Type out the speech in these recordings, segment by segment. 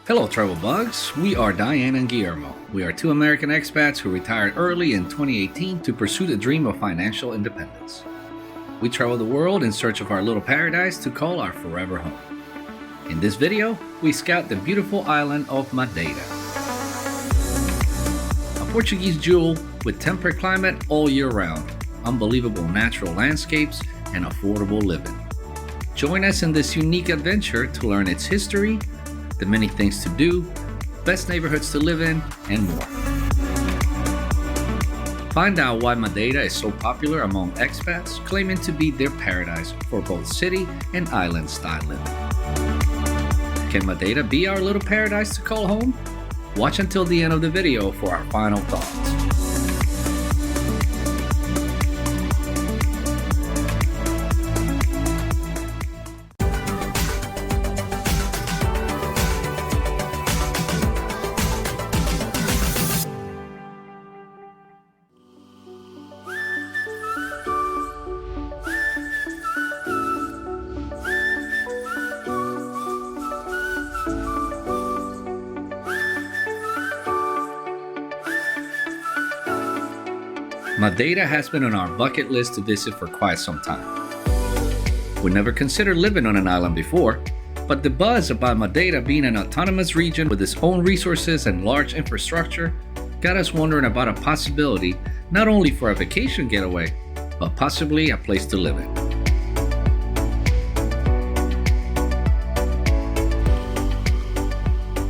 Hello travel bugs, we are Diane and Guillermo. We are two American expats who retired early in 2018 to pursue the dream of financial independence. We travel the world in search of our little paradise to call our forever home. In this video, we scout the beautiful island of Madeira. A Portuguese jewel with temperate climate all year round, unbelievable natural landscapes, and affordable living. Join us in this unique adventure to learn its history, the many things to do, best neighborhoods to live in, and more. Find out why Madeira is so popular among expats claiming to be their paradise for both city and island style living. Can Madeira be our little paradise to call home? Watch until the end of the video for our final thoughts. Madeira has been on our bucket list to visit for quite some time. We never considered living on an island before, but the buzz about Madeira being an autonomous region with its own resources and large infrastructure got us wondering about a possibility not only for a vacation getaway, but possibly a place to live in.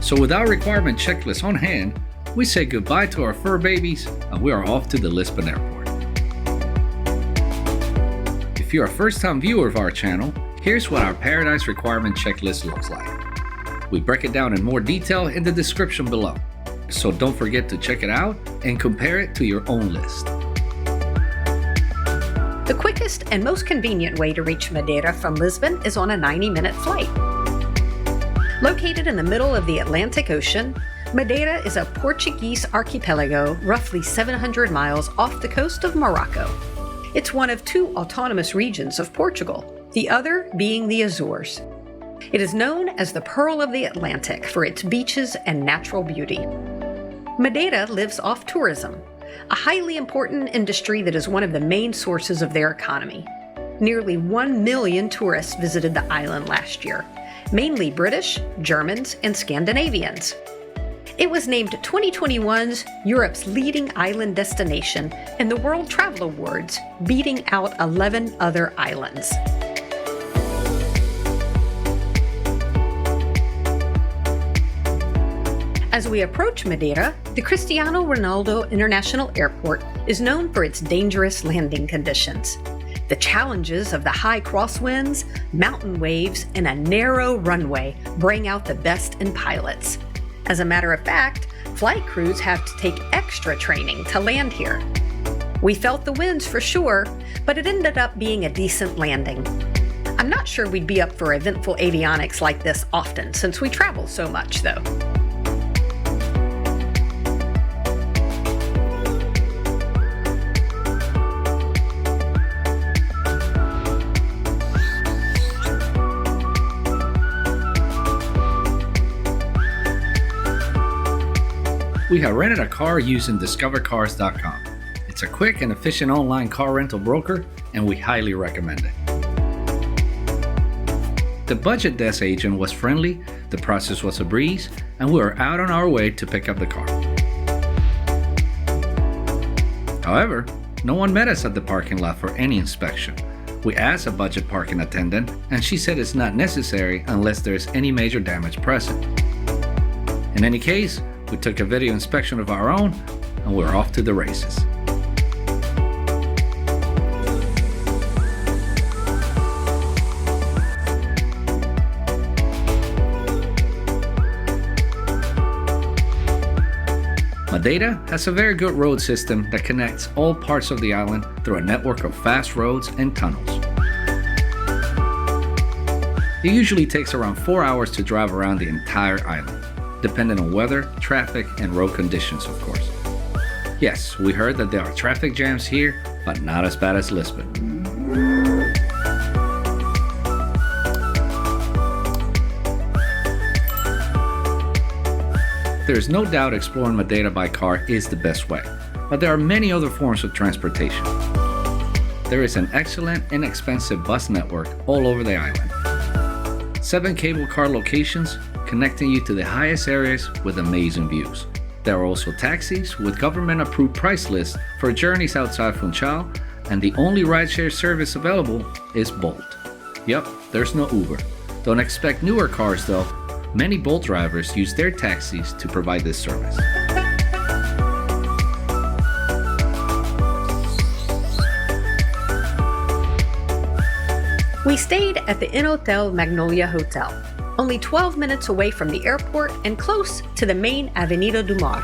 So with our requirement checklist on hand, we say goodbye to our fur babies and we are off to the Lisbon airport. If you're a first-time viewer of our channel, here's what our paradise requirement checklist looks like. We break it down in more detail in the description below, so don't forget to check it out and compare it to your own list. The quickest and most convenient way to reach Madeira from Lisbon is on a 90-minute flight. Located in the middle of the Atlantic Ocean, Madeira is a Portuguese archipelago roughly 700 miles off the coast of Morocco. It's one of two autonomous regions of Portugal, the other being the Azores. It is known as the Pearl of the Atlantic for its beaches and natural beauty. Madeira lives off tourism, a highly important industry that is one of the main sources of their economy. Nearly 1 million tourists visited the island last year, mainly British, Germans, and Scandinavians. It was named 2021's Europe's leading island destination in the World Travel Awards, beating out 11 other islands. As we approach Madeira, the Cristiano Ronaldo International Airport is known for its dangerous landing conditions. The challenges of the high crosswinds, mountain waves, and a narrow runway bring out the best in pilots. As a matter of fact, flight crews have to take extra training to land here. We felt the winds for sure, but it ended up being a decent landing. I'm not sure we'd be up for eventful avionics like this often since we travel so much though. We have rented a car using discovercars.com. It's a quick and efficient online car rental broker, and we highly recommend it. The budget desk agent was friendly, the process was a breeze, and we were out on our way to pick up the car. However, no one met us at the parking lot for any inspection. We asked a budget parking attendant, and she said it's not necessary unless there's any major damage present. In any case, we took a video inspection of our own, and we're off to the races. Madeira has a very good road system that connects all parts of the island through a network of fast roads and tunnels. It usually takes around 4 hours to drive around the entire island, depending on weather, traffic, and road conditions, of course. Yes, we heard that there are traffic jams here, but not as bad as Lisbon. There is no doubt exploring Madeira by car is the best way, but there are many other forms of transportation. There is an excellent, inexpensive bus network all over the island. 7 cable car locations connecting you to the highest areas with amazing views. There are also taxis with government-approved price lists for journeys outside Funchal, and the only rideshare service available is Bolt. Yep, there's no Uber. Don't expect newer cars though. Many Bolt drivers use their taxis to provide this service. We stayed at the Hotel Magnolia Hotel, only 12 minutes away from the airport and close to the main Avenida do Mar.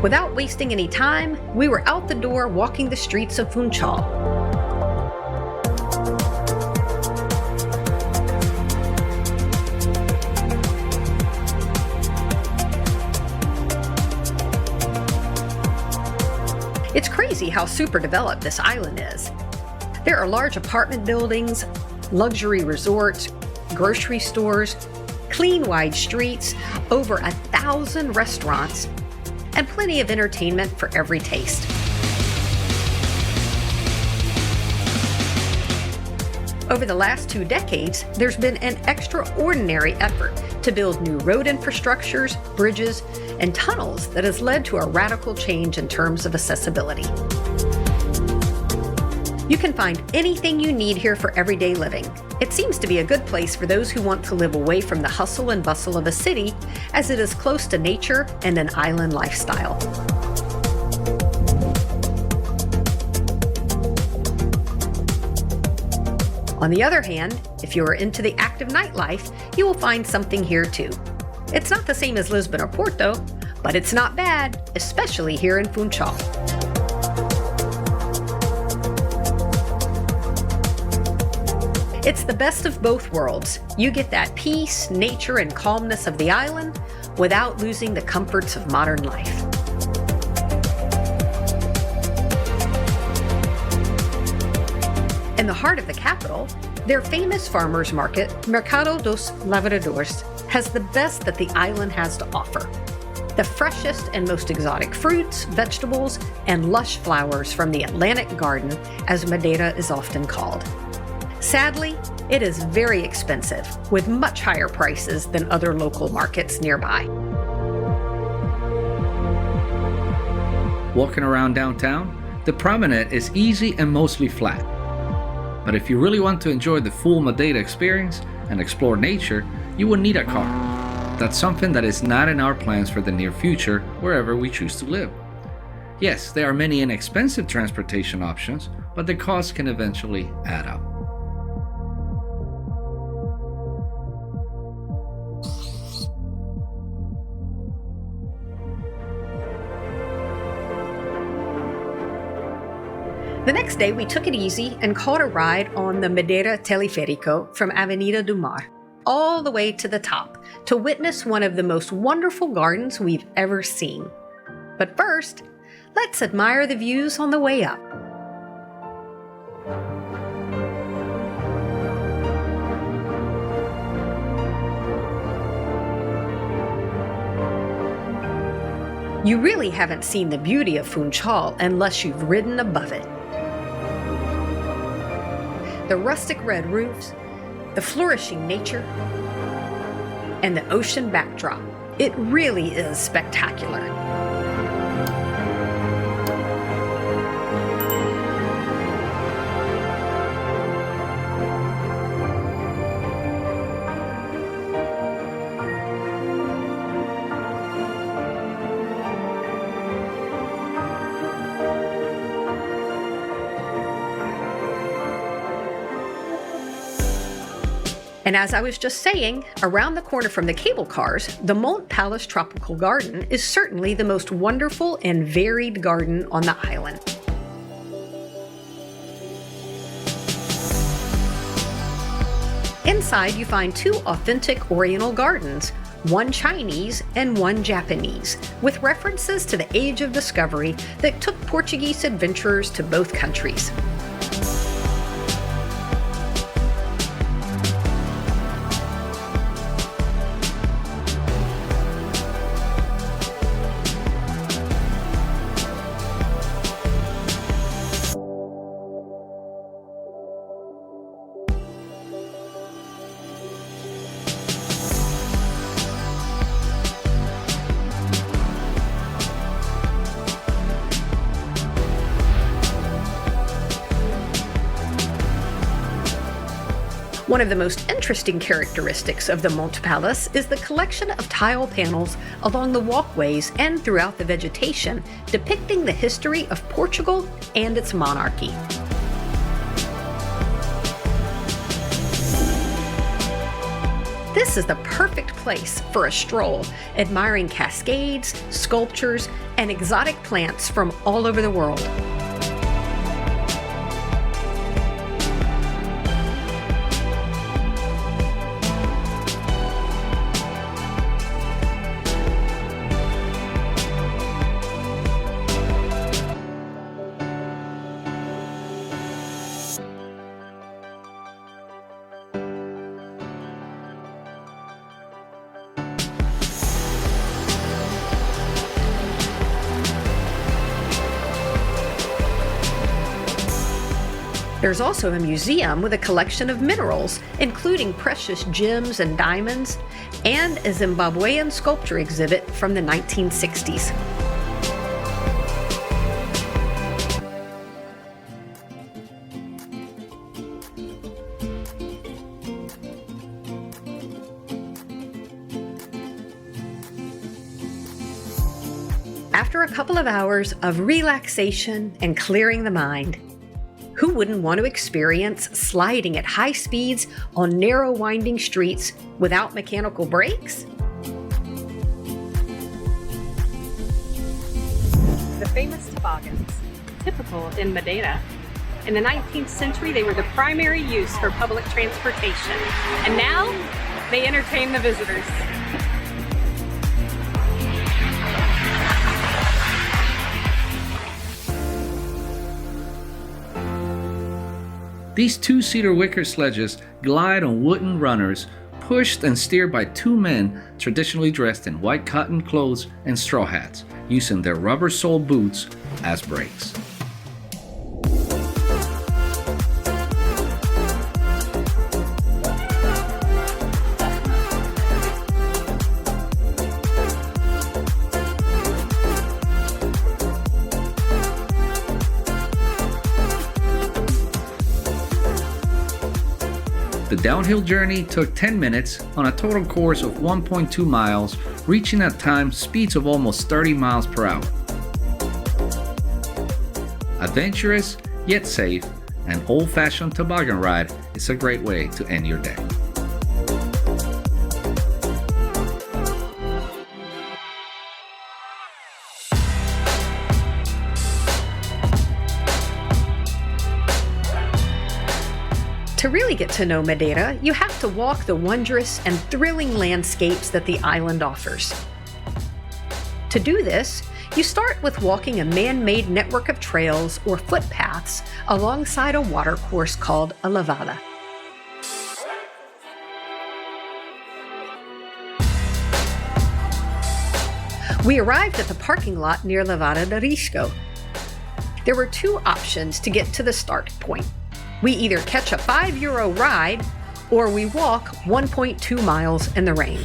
Without wasting any time, we were out the door walking the streets of Funchal. It's crazy how super developed this island is. There are large apartment buildings, luxury resorts, grocery stores, clean wide streets, over 1,000 restaurants, and plenty of entertainment for every taste. Over the last 2 decades, there's been an extraordinary effort to build new road infrastructures, bridges, and tunnels that has led to a radical change in terms of accessibility. You can find anything you need here for everyday living. It seems to be a good place for those who want to live away from the hustle and bustle of a city, as it is close to nature and an island lifestyle. On the other hand, if you are into the active nightlife, you will find something here too. It's not the same as Lisbon or Porto, but it's not bad, especially here in Funchal. It's the best of both worlds. You get that peace, nature, and calmness of the island without losing the comforts of modern life. In the heart of the capital, their famous farmers market, Mercado dos Lavradores, has the best that the island has to offer. The freshest and most exotic fruits, vegetables, and lush flowers from the Atlantic Garden, as Madeira is often called. Sadly, it is very expensive, with much higher prices than other local markets nearby. Walking around downtown, the promenade is easy and mostly flat. But if you really want to enjoy the full Madeira experience and explore nature, you will need a car. That's something that is not in our plans for the near future, wherever we choose to live. Yes, there are many inexpensive transportation options, but the cost can eventually add up. The next day, we took it easy and caught a ride on the Madeira Teleférico from Avenida do Mar, all the way to the top, to witness one of the most wonderful gardens we've ever seen. But first, let's admire the views on the way up. You really haven't seen the beauty of Funchal unless you've ridden above it. The rustic red roofs, the flourishing nature, and the ocean backdrop. It really is spectacular. And as I was just saying, around the corner from the cable cars, the Mont Palace Tropical Garden is certainly the most wonderful and varied garden on the island. Inside, you find 2 authentic Oriental gardens, one Chinese and one Japanese, with references to the Age of Discovery that took Portuguese adventurers to both countries. One of the most interesting characteristics of the Monte Palace is the collection of tile panels along the walkways and throughout the vegetation, depicting the history of Portugal and its monarchy. This is the perfect place for a stroll, admiring cascades, sculptures, and exotic plants from all over the world. There's also a museum with a collection of minerals, including precious gems and diamonds, and a Zimbabwean sculpture exhibit from the 1960s. After a couple of hours of relaxation and clearing the mind, who wouldn't want to experience sliding at high speeds on narrow winding streets without mechanical brakes? The famous toboggans, typical in Madeira. In the 19th century, they were the primary use for public transportation, and now they entertain the visitors. These 2-seater wicker sledges glide on wooden runners, pushed and steered by 2 men traditionally dressed in white cotton clothes and straw hats, using their rubber-soled boots as brakes. The downhill journey took 10 minutes on a total course of 1.2 miles, reaching at times speeds of almost 30 miles per hour. Adventurous, yet safe, an old-fashioned toboggan ride is a great way to end your day. To really get to know Madeira, you have to walk the wondrous and thrilling landscapes that the island offers. To do this, you start with walking a man-made network of trails or footpaths alongside a watercourse called a lavada. We arrived at the parking lot near Lavada de Risco. There were 2 options to get to the start point. We either catch a €5 ride, or we walk 1.2 miles in the rain.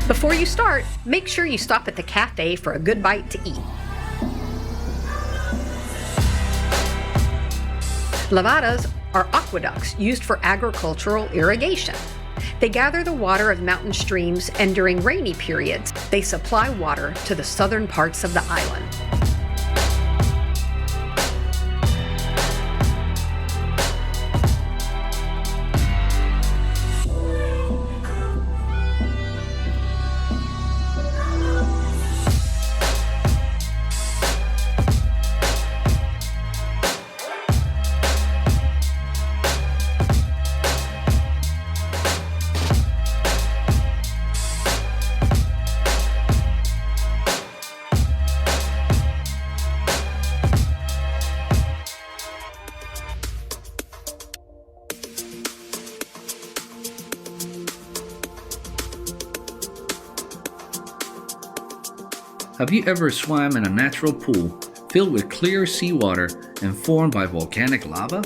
Before you start, make sure you stop at the cafe for a good bite to eat. Lavadas are aqueducts used for agricultural irrigation. They gather the water of mountain streams, and during rainy periods, they supply water to the southern parts of the island. Have you ever swam in a natural pool filled with clear seawater and formed by volcanic lava?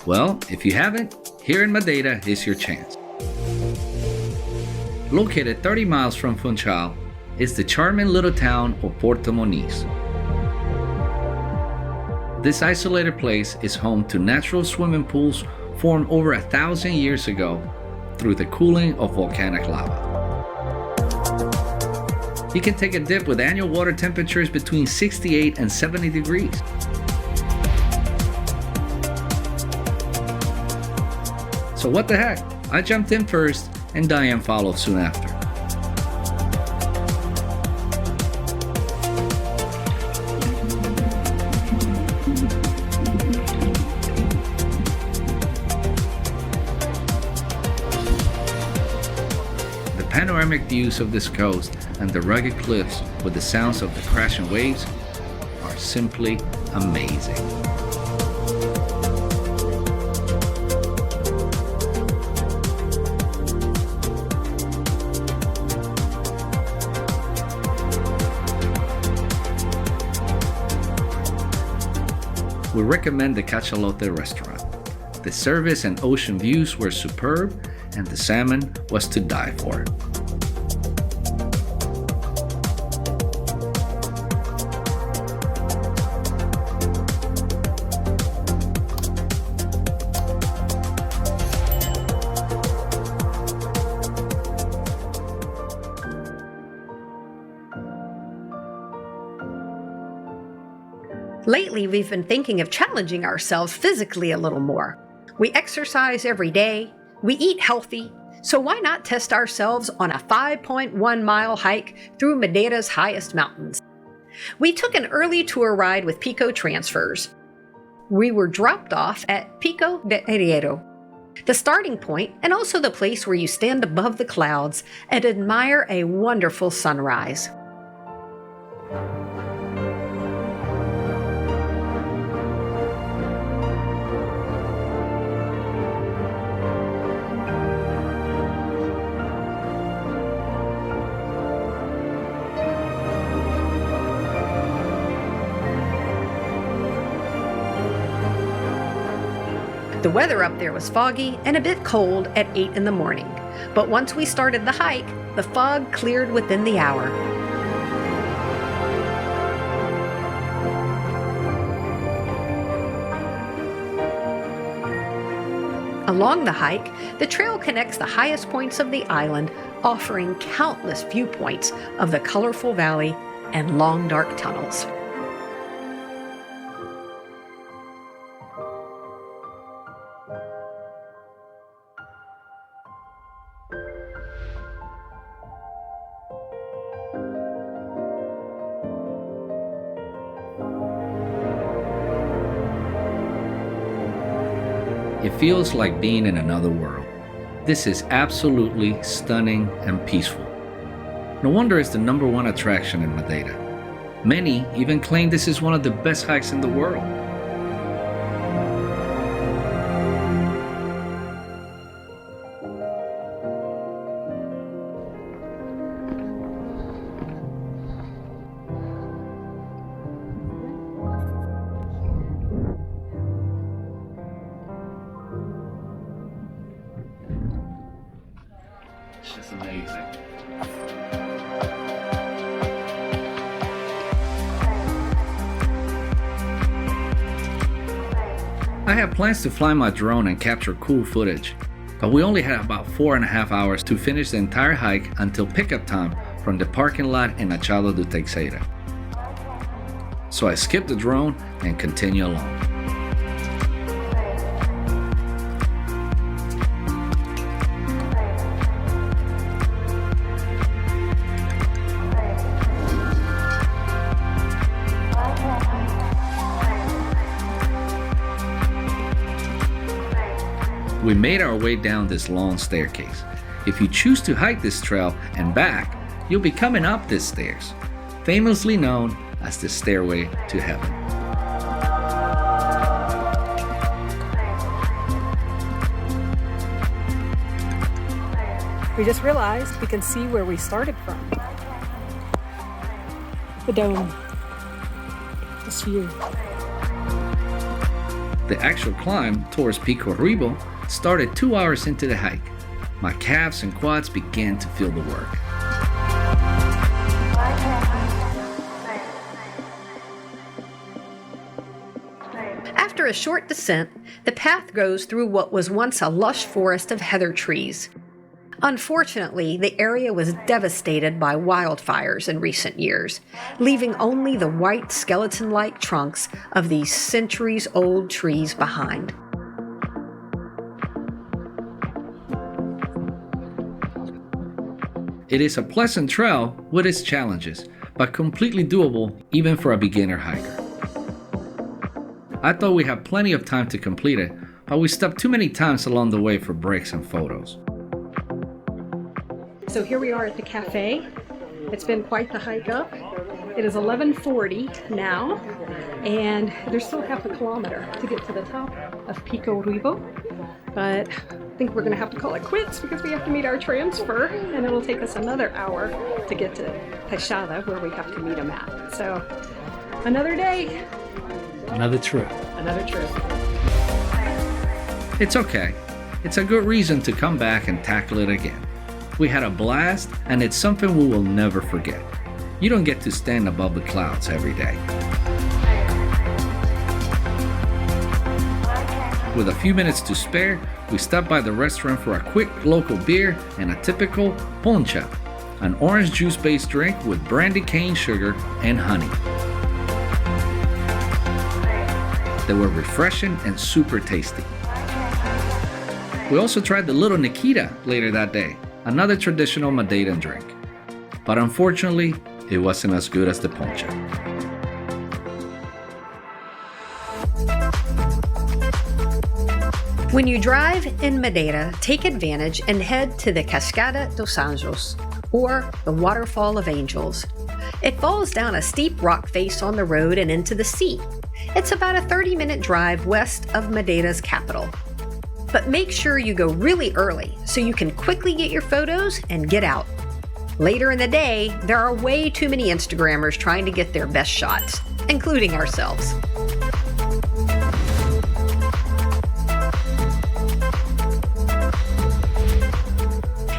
Well, if you haven't, here in Madeira is your chance. Located 30 miles from Funchal is the charming little town of Porto Moniz. This isolated place is home to natural swimming pools formed over 1,000 years ago through the cooling of volcanic lava. You can take a dip with annual water temperatures between 68 and 70 degrees. So what the heck? I jumped in first and Diane followed soon after. The panoramic views of this coast and the rugged cliffs with the sounds of the crashing waves are simply amazing. We recommend the Cachalote restaurant. The service and ocean views were superb, and the salmon was to die for. Lately, we've been thinking of challenging ourselves physically a little more. We exercise every day, we eat healthy, so why not test ourselves on a 5.1-mile hike through Madeira's highest mountains? We took an early tour ride with Pico Transfers. We were dropped off at Pico de Herreiro, the starting point and also the place where you stand above the clouds and admire a wonderful sunrise. The weather up there was foggy and a bit cold at 8 in the morning, but once we started the hike, the fog cleared within the hour. Along the hike, the trail connects the highest points of the island, offering countless viewpoints of the colorful valley and long dark tunnels. It feels like being in another world. This is absolutely stunning and peaceful. No wonder it's the #1 attraction in Madeira. Many even claim this is one of the best hikes in the world. It's just amazing. I had plans to fly my drone and capture cool footage, but we only had about 4.5 hours to finish the entire hike until pickup time from the parking lot in Achado do Teixeira. So I skipped the drone and continued along. We made our way down this long staircase. If you choose to hike this trail and back, you'll be coming up these stairs, famously known as the Stairway to Heaven. We just realized we can see where we started from. the dome. This view. The actual climb towards Pico Arriba started 2 hours into the hike. My calves and quads began to feel the work. After a short descent, the path goes through what was once a lush forest of heather trees. Unfortunately, the area was devastated by wildfires in recent years, leaving only the white skeleton-like trunks of these centuries-old trees behind. It is a pleasant trail with its challenges, but completely doable even for a beginner hiker. I thought we had plenty of time to complete it, but we stopped too many times along the way for breaks and photos. So here we are at the cafe. It's been quite the hike up. It is 11:40 now, and there's still half a kilometer to get to the top of Pico Arriba. But I think we're gonna have to call it quits because we have to meet our transfer, and it'll take us another hour to get to Teixada, where we have to meet him at. So another day. Another trip. Another trip. It's okay. It's a good reason to come back and tackle it again. We had a blast, and it's something we will never forget. You don't get to stand above the clouds every day. With a few minutes to spare, we stopped by the restaurant for a quick local beer and a typical poncha, an orange juice-based drink with brandy cane sugar and honey. They were refreshing and super tasty. We also tried the Little Nikita later that day, another traditional Madeiran drink. But unfortunately, it wasn't as good as the poncha. When you drive in Madeira, take advantage and head to the Cascada dos Anjos, or the Waterfall of Angels. It falls down a steep rock face on the road and into the sea. It's about a 30-minute drive west of Madeira's capital. But make sure you go really early so you can quickly get your photos and get out. Later in the day, there are way too many Instagrammers trying to get their best shots, including ourselves.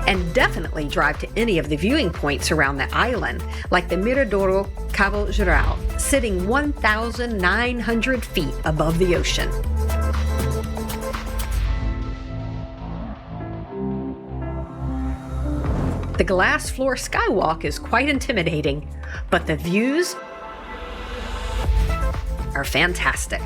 And definitely drive to any of the viewing points around the island, like the Miradouro Cabo Geral, sitting 1,900 feet above the ocean. The glass floor skywalk is quite intimidating, but the views are fantastic.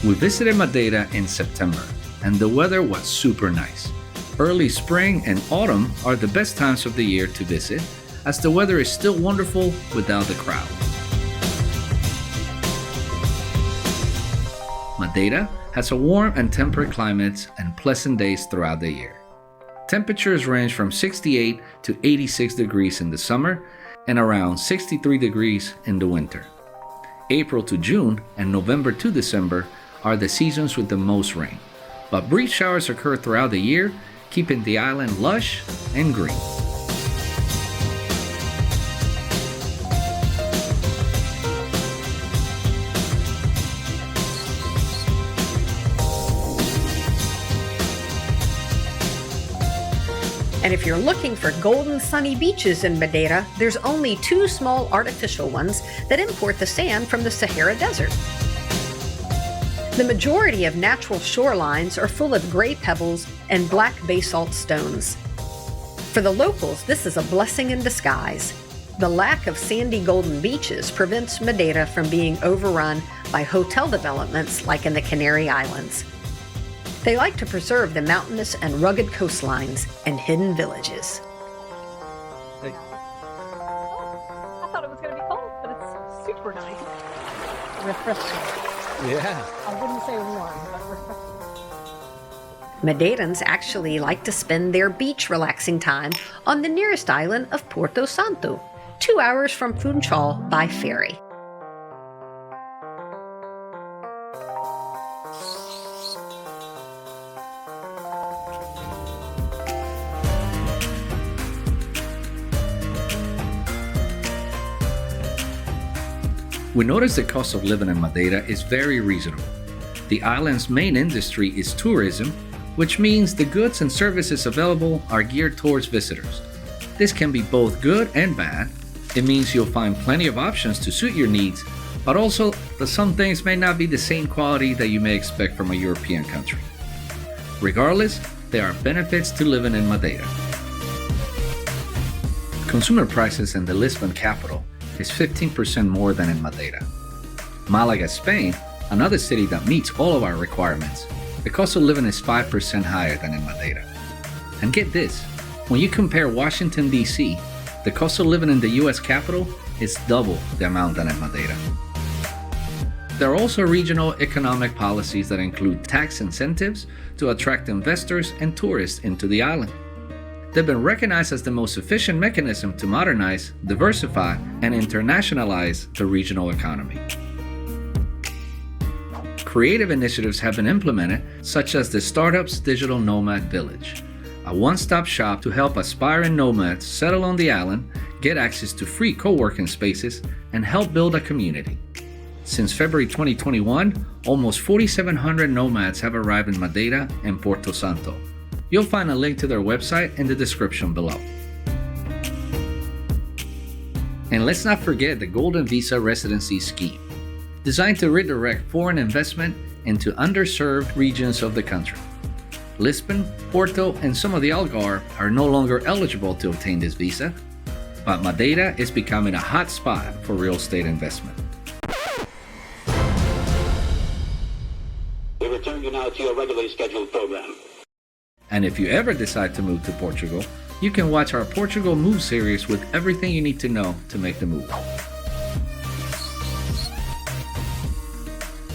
We visited Madeira in September, and the weather was super nice. Early spring and autumn are the best times of the year to visit, as the weather is still wonderful without the crowd. Madeira has a warm and temperate climate and pleasant days throughout the year. Temperatures range from 68 to 86 degrees in the summer and around 63 degrees in the winter. April to June and November to December are the seasons with the most rain, but brief showers occur throughout the year, keeping the island lush and green. And if you're looking for golden sunny beaches in Madeira, there's only 2 small artificial ones that import the sand from the Sahara Desert. The majority of natural shorelines are full of gray pebbles and black basalt stones. For the locals, this is a blessing in disguise. The lack of sandy golden beaches prevents Madeira from being overrun by hotel developments like in the Canary Islands. They like to preserve the mountainous and rugged coastlines and hidden villages. I thought it was going to be cold, but it's super nice. Refreshing. Yeah. I wouldn't say warm, but refreshing. Madeirans actually like to spend their beach relaxing time on the nearest island of Porto Santo, 2 hours from Funchal by ferry. We notice the cost of living in Madeira is very reasonable. The island's main industry is tourism, which means the goods and services available are geared towards visitors. This can be both good and bad. It means you'll find plenty of options to suit your needs, but also that some things may not be the same quality that you may expect from a European country. Regardless, there are benefits to living in Madeira. Consumer prices in the Lisbon capital is 15% more than in Madeira. Malaga, Spain, another city that meets all of our requirements, the cost of living is 5% higher than in Madeira. And get this, when you compare Washington, D.C., the cost of living in the U.S. capital is double the amount than in Madeira. There are also regional economic policies that include tax incentives to attract investors and tourists into the island. They've been recognized as the most efficient mechanism to modernize, diversify, and internationalize the regional economy. Creative initiatives have been implemented, such as the Startups Digital Nomad Village, a one-stop shop to help aspiring nomads settle on the island, get access to free co-working spaces, and help build a community. Since February 2021, almost 4,700 nomads have arrived in Madeira and Porto Santo. You'll find a link to their website in the description below. And let's not forget the Golden Visa Residency Scheme, designed to redirect foreign investment into underserved regions of the country. Lisbon, Porto, and some of the Algarve are no longer eligible to obtain this visa, but Madeira is becoming a hot spot for real estate investment. We return you now to your regularly scheduled program. And if you ever decide to move to Portugal, you can watch our Portugal Move series with everything you need to know to make the move.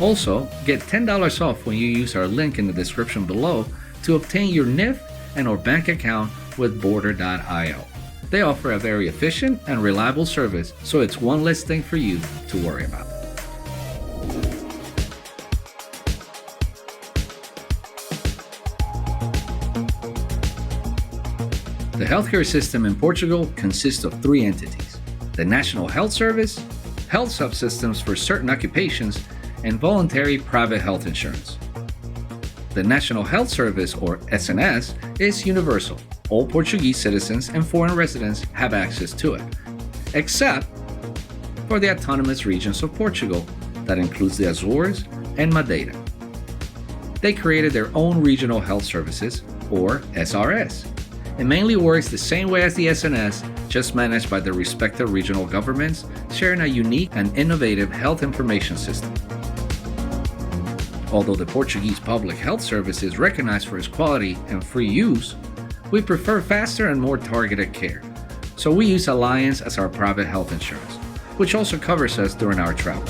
Also, get $10 off when you use our link in the description below to obtain your NIF and or bank account with Border.io. They offer a very efficient and reliable service, so it's one less thing for you to worry about. The healthcare system in Portugal consists of 3 entities: the National Health Service, health subsystems for certain occupations, and voluntary private health insurance. The National Health Service, or SNS, is universal. All Portuguese citizens and foreign residents have access to it, except for the autonomous regions of Portugal, that includes the Azores and Madeira. They created their own regional health services, or SRS. It mainly works the same way as the SNS, just managed by the respective regional governments, sharing a unique and innovative health information system. Although the Portuguese Public Health Service is recognized for its quality and free use, we prefer faster and more targeted care, so we use Alliance as our private health insurance, which also covers us during our travel.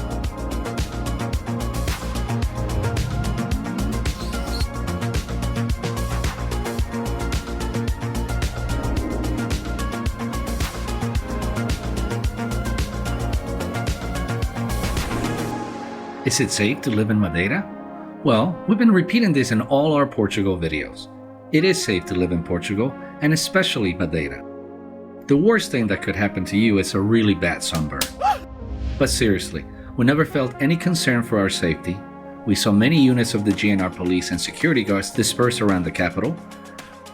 Is it safe to live in Madeira? Well, we've been repeating this in all our Portugal videos. It is safe to live in Portugal, and especially Madeira. The worst thing that could happen to you is a really bad sunburn. But seriously, we never felt any concern for our safety. We saw many units of the GNR police and security guards dispersed around the capital.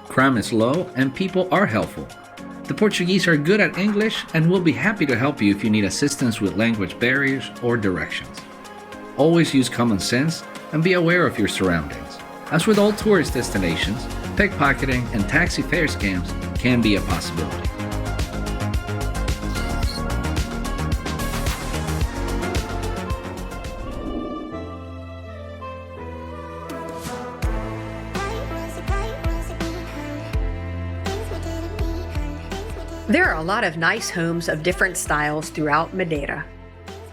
Crime is low and people are helpful. The Portuguese are good at English and will be happy to help you if you need assistance with language barriers or directions. Always use common sense and be aware of your surroundings. As with all tourist destinations, pickpocketing and taxi fare scams can be a possibility. There are a lot of nice homes of different styles throughout Madeira.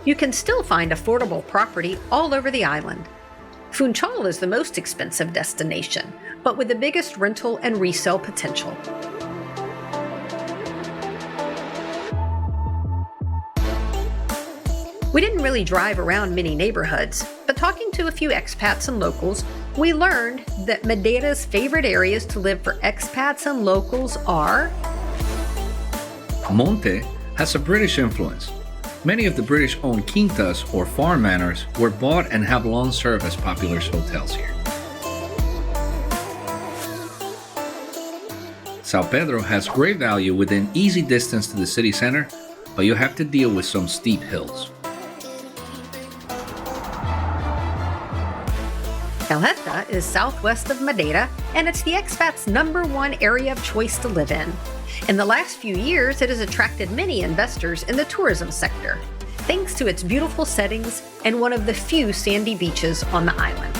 You can still find affordable property all over the island. Funchal is the most expensive destination, but with the biggest rental and resale potential. We didn't really drive around many neighborhoods, but talking to a few expats and locals, we learned that Madeira's favorite areas to live for expats and locals are... Monte has a British influence. Many of the British-owned quintas or farm manors were bought and have long served as popular hotels here. São Pedro has great value within easy distance to the city center, but you have to deal with some steep hills. Calheta is southwest of Madeira, and it's the expats' #1 area of choice to live in. In the last few years, it has attracted many investors in the tourism sector, thanks to its beautiful settings and one of the few sandy beaches on the island.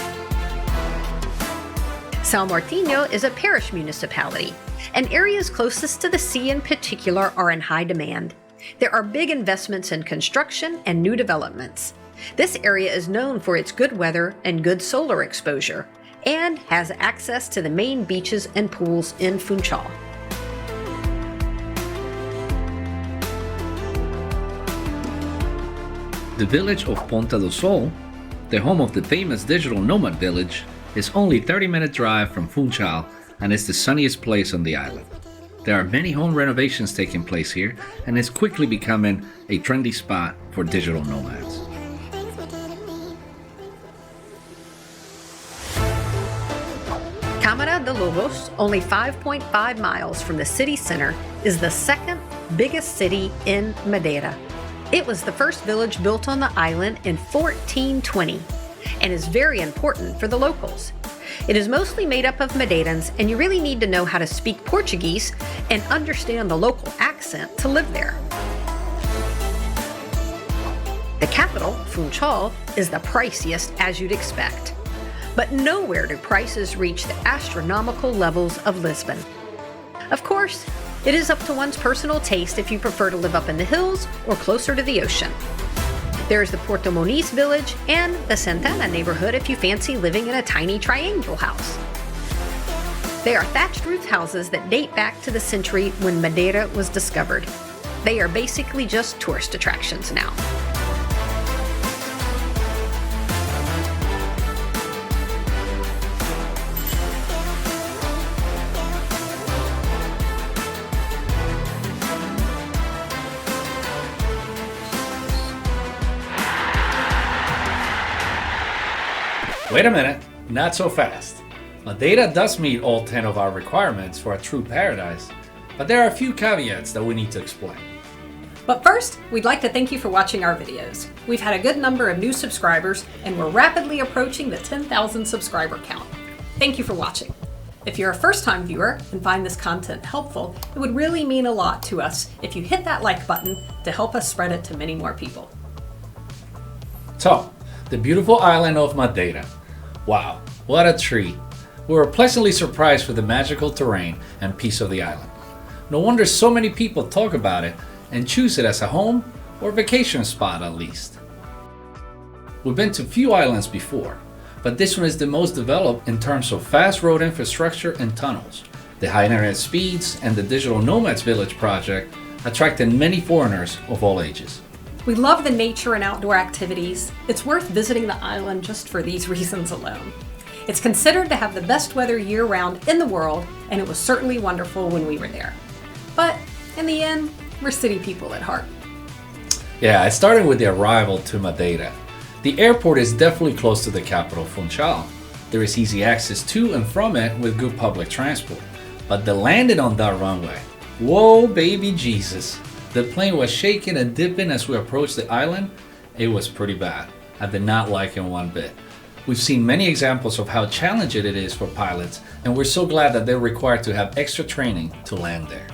São Martinho is a parish municipality, and areas closest to the sea in particular are in high demand. There are big investments in construction and new developments. This area is known for its good weather and good solar exposure, and has access to the main beaches and pools in Funchal. The village of Ponta do Sol, the home of the famous digital nomad village, is only a 30-minute drive from Funchal and is the sunniest place on the island. There are many home renovations taking place here, and it's quickly becoming a trendy spot for digital nomads. Câmara de Lobos, only 5.5 miles from the city center, is the second biggest city in Madeira. It was the first village built on the island in 1420 and is very important for the locals. It is mostly made up of Madeirans, and you really need to know how to speak Portuguese and understand the local accent to live there. The capital, Funchal, is the priciest as you'd expect. But nowhere do prices reach the astronomical levels of Lisbon. Of course, it is up to one's personal taste if you prefer to live up in the hills or closer to the ocean. There is the Porto Moniz village and the Santana neighborhood if you fancy living in a tiny triangle house. They are thatched roof houses that date back to the century when Madeira was discovered. They are basically just tourist attractions now. Wait a minute, not so fast. Madeira does meet all 10 of our requirements for a true paradise, but there are a few caveats that we need to explain. But first, we'd like to thank you for watching our videos. We've had a good number of new subscribers, and we're rapidly approaching the 10,000 subscriber count. Thank you for watching. If you're a first-time viewer and find this content helpful, it would really mean a lot to us if you hit that like button to help us spread it to many more people. So, the beautiful island of Madeira. Wow, what a treat. We were pleasantly surprised with the magical terrain and peace of the island. No wonder so many people talk about it and choose it as a home or vacation spot at least. We've been to few islands before, but this one is the most developed in terms of fast road infrastructure and tunnels. The high internet speeds and the Digital Nomads Village project attracted many foreigners of all ages. We love the nature and outdoor activities. It's worth visiting the island just for these reasons alone. It's considered to have the best weather year-round in the world, and it was certainly wonderful when we were there. But in the end, we're city people at heart. Yeah, starting with the arrival to Madeira. The airport is definitely close to the capital, Funchal. There is easy access to and from it with good public transport. But the landing on that runway, whoa baby Jesus. The plane was shaking and dipping as we approached the island. It was pretty bad. I did not like it one bit. We've seen many examples of how challenging it is for pilots, and we're so glad that they're required to have extra training to land there.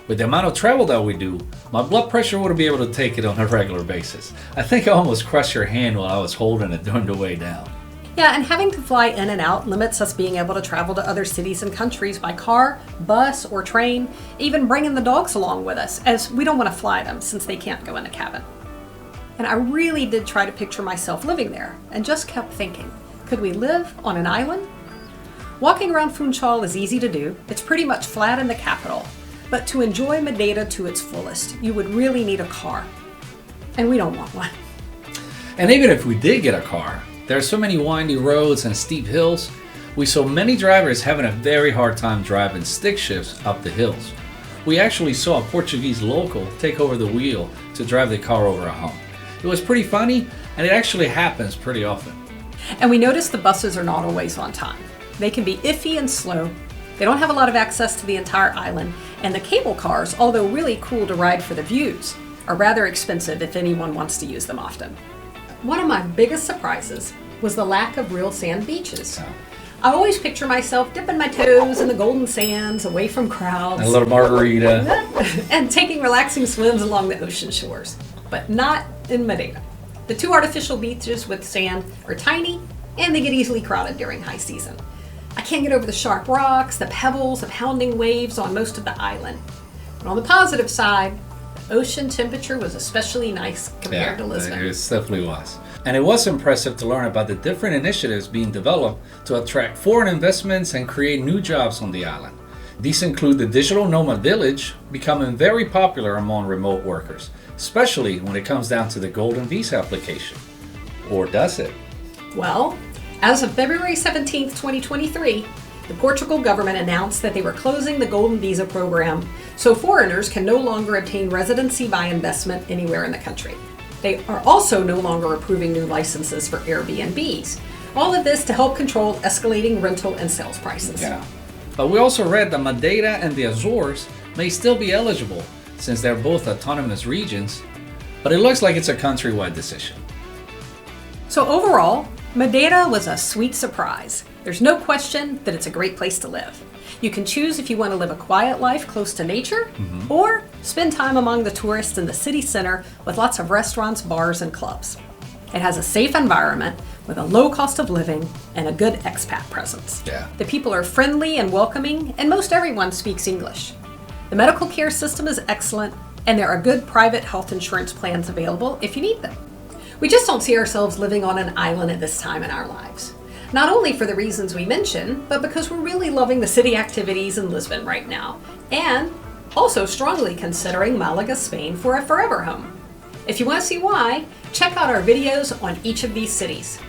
With the amount of travel that we do, my blood pressure wouldn't be able to take it on a regular basis. I think I almost crushed your hand while I was holding it during the way down. Yeah, and having to fly in and out limits us being able to travel to other cities and countries by car, bus, or train, even bringing the dogs along with us, as we don't want to fly them since they can't go in the cabin. And I really did try to picture myself living there, and just kept thinking, could we live on an island? Walking around Funchal is easy to do. It's pretty much flat in the capital. But to enjoy Madeira to its fullest, you would really need a car. And we don't want one. And even if we did get a car, there are so many windy roads and steep hills. We saw many drivers having a very hard time driving stick shifts up the hills. We actually saw a Portuguese local take over the wheel to drive the car over a hump. It was pretty funny, and it actually happens pretty often. And we noticed the buses are not always on time. They can be iffy and slow. They don't have a lot of access to the entire island, and the cable cars, although really cool to ride for the views, are rather expensive if anyone wants to use them often. One of my biggest surprises was the lack of real sand beaches. I always picture myself dipping my toes in the golden sands, away from crowds. A little margarita. And taking relaxing swims along the ocean shores. But not in Madeira. The 2 artificial beaches with sand are tiny, and they get easily crowded during high season. I can't get over the sharp rocks, the pebbles, the pounding waves on most of the island. But on the positive side, the ocean temperature was especially nice compared to Lisbon. It definitely was. And it was impressive to learn about the different initiatives being developed to attract foreign investments and create new jobs on the island. These include the digital nomad village becoming very popular among remote workers, especially when it comes down to the golden visa application. Or does it? Well, as of February 17th, 2023, the Portugal government announced that they were closing the Golden Visa program, so foreigners can no longer obtain residency by investment anywhere in the country. They are also no longer approving new licenses for Airbnbs. All of this to help control escalating rental and sales prices. Yeah. But we also read that Madeira and the Azores may still be eligible since they're both autonomous regions, but it looks like it's a countrywide decision. So overall, Madeira was a sweet surprise. There's no question that it's a great place to live. You can choose if you want to live a quiet life close to nature, or spend time among the tourists in the city center with lots of restaurants, bars, and clubs. It has a safe environment with a low cost of living and a good expat presence. Yeah. The people are friendly and welcoming, and most everyone speaks English. The medical care system is excellent, and there are good private health insurance plans available if you need them. We just don't see ourselves living on an island at this time in our lives. Not only for the reasons we mentioned, but because we're really loving the city activities in Lisbon right now, and also strongly considering Malaga, Spain for a forever home. If you want to see why, check out our videos on each of these cities.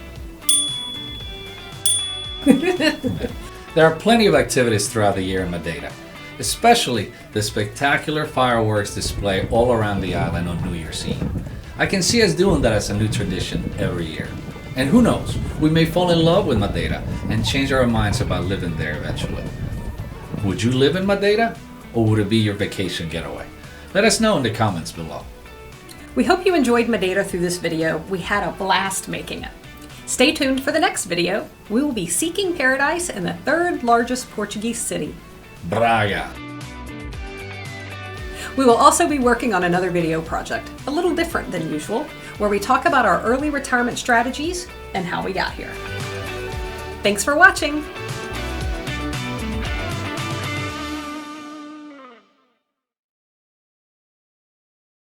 There are plenty of activities throughout the year in Madeira, especially the spectacular fireworks display all around the island on New Year's Eve. I can see us doing that as a new tradition every year. And who knows, we may fall in love with Madeira and change our minds about living there eventually. Would you live in Madeira, or would it be your vacation getaway? Let us know in the comments below. We hope you enjoyed Madeira through this video. We had a blast making it. Stay tuned for the next video. We will be seeking paradise in the 3rd largest Portuguese city, Braga. We will also be working on another video project, a little different than usual, where we talk about our early retirement strategies and how we got here. Thanks for watching!